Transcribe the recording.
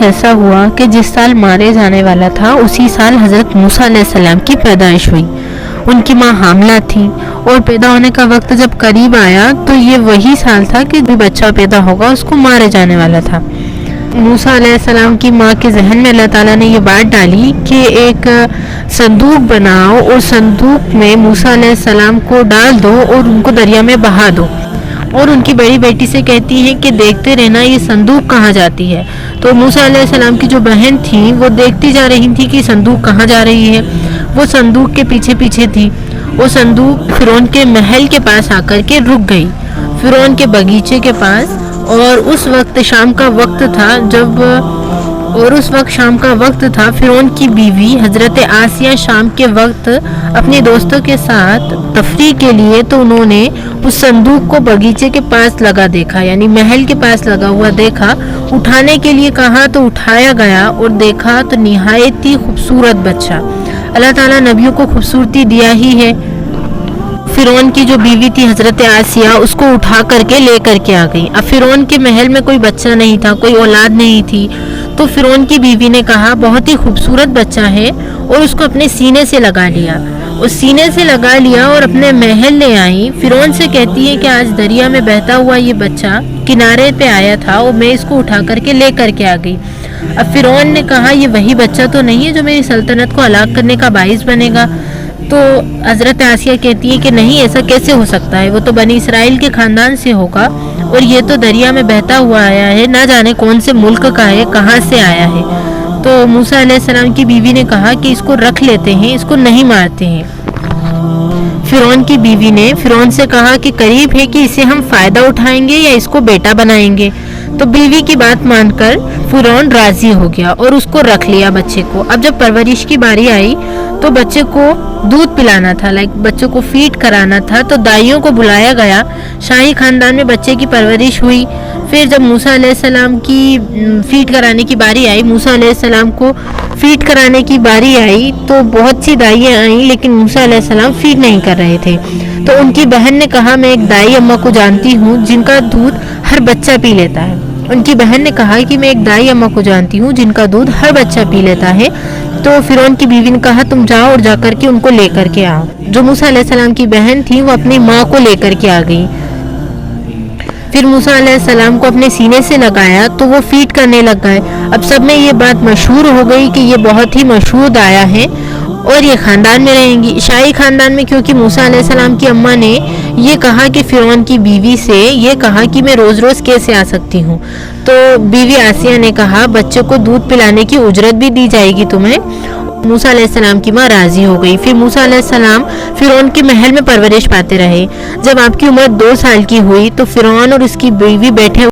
ایسا ہوا کہ جس سال مارے جانے والا تھا اسی سال حضرت موسیٰ علیہ السلام کی پیدائش ہوئی۔ ان کی ماں حاملہ تھی اور پیدا ہونے کا وقت جب قریب آیا تو یہ وہی سال تھا کہ جو بچہ پیدا ہوگا اس کو مارے جانے والا تھا۔ موسیٰ علیہ السلام کی ماں کے ذہن میں اللہ تعالیٰ نے یہ بات ڈالی کہ ایک صندوق بناؤ اور صندوق میں موسیٰ علیہ السلام کو ڈال دو اور ان کو دریا میں بہا دو، اور ان کی بڑی بیٹی سے کہتی ہے کہ دیکھتے رہنا یہ صندوق کہاں جاتی ہے۔ تو موسیٰ علیہ السلام کی جو بہن تھی وہ دیکھتی جا رہی تھی کہ صندوق کہاں جا رہی ہے، وہ صندوق کے پیچھے پیچھے تھی۔ وہ صندوق فرعون کے محل کے پاس آ کر کے رک گئی، فرعون کے باغیچے کے پاس، اور اس وقت شام کا وقت تھا۔ فرعون کی بیوی حضرت آسیہ شام کے وقت اپنے دوستوں کے ساتھ تفریح کے لیے تو انہوں نے اس صندوق کو باغیچے کے پاس لگا دیکھا، یعنی محل کے پاس لگا ہوا دیکھا۔ اٹھانے کے لیے کہا تو اٹھایا گیا اور دیکھا تو نہایت ہی خوبصورت بچہ۔ اللہ تعالیٰ نبیوں کو خوبصورتی دیا ہی ہے۔ فرعون کی جو بیوی تھی حضرت آسیہ اس کو اٹھا کر کے لے کر کے آ گئی۔ اب فرعون کے محل میں کوئی بچہ نہیں تھا، کوئی اولاد نہیں تھی، تو فرعون کی بیوی نے کہا بہت ہی خوبصورت بچہ ہے، اور اس کو اپنے سینے سے لگا لیا، اس سینے سے لگا لیا اور اپنے محل لے آئی۔ فرعون سے کہتی ہے کہ آج دریا میں بہتا ہوا یہ بچہ کنارے پہ آیا تھا اور میں اس کو اٹھا کر کے لے کر کے آ گئی۔ اب فرعون نے کہا یہ وہی بچہ تو نہیں ہے جو میری سلطنت کو ہلاک کرنے کا باعث بنے گا؟ تو حضرت آسیہ کہتی ہے کہ نہیں، ایسا کیسے ہو سکتا ہے، وہ تو بنی اسرائیل کے خاندان سے ہوگا، اور یہ تو دریا میں بہتا ہوا آیا ہے، نہ جانے کون سے ملک کا ہے، کہاں سے آیا ہے۔ تو موسیٰ علیہ السلام کی بیوی نے کہا کہ اس کو رکھ لیتے ہیں، اس کو نہیں مارتے ہیں۔ فرعون کی بیوی نے فرعون سے کہا کہ قریب ہے کہ اسے ہم فائدہ اٹھائیں گے یا اس کو بیٹا بنائیں گے۔ تو بیوی کی بات مان کر فرعون راضی ہو گیا اور اس کو رکھ لیا بچے کو۔ اب جب پرورش کی باری آئی تو بچے کو دودھ پلانا تھا، بچے کو فیڈ کرانا تھا، تو دائیوں کو بلایا گیا۔ شاہی خاندان میں بچے کی پرورش ہوئی۔ پھر جب موسیٰ علیہ السلام کی فیڈ کرانے کی باری آئی، موسیٰ علیہ السلام کو فیڈ کرانے کی باری آئی تو بہت سی دائیاں آئیں، لیکن موسیٰ علیہ السلام فیڈ نہیں کر رہے تھے۔ تو ان کی بہن نے کہا میں ایک دائی اماں کو جانتی ہوں جن کا دودھ ہر بچہ پی لیتا ہے۔ ان کی بہن نے کہا کہ میں ایک دائی اماں کو جانتی ہوں جن کا دودھ ہر بچہ پی لیتا ہے۔ تو فرعون کی بیوی نے کہا تم جاؤ اور جا کر کے ان کو لے کر کے آؤ۔ جو موسیٰ علیہ السلام کی بہن تھی وہ اپنی ماں کو لے کر کے آ گئی۔ پھر موسیٰ علیہ السلام کو اپنے سینے سے لگایا تو وہ فیڈ کرنے لگ گئے۔ اب سب میں یہ بات مشہور ہو گئی کہ یہ بہت ہی مشہور دایا ہے اور یہ خاندان میں رہیں گی، شاہی خاندان میں، کیونکہ موسیٰ علیہ السلام کی اماں نے یہ کہا کہ فرعون کی بیوی سے یہ کہا کہ میں روز روز کیسے آ سکتی ہوں۔ تو بیوی آسیہ نے کہا بچے کو دودھ پلانے کی اجرت بھی دی جائے گی تمہیں۔ موسیٰ علیہ السلام کی ماں راضی ہو گئی۔ پھر موسیٰ علیہ السلام فرعون کے محل میں پرورش پاتے رہے۔ جب آپ کی عمر 2 سال کی ہوئی تو فرعون اور اس کی بیوی بیٹھے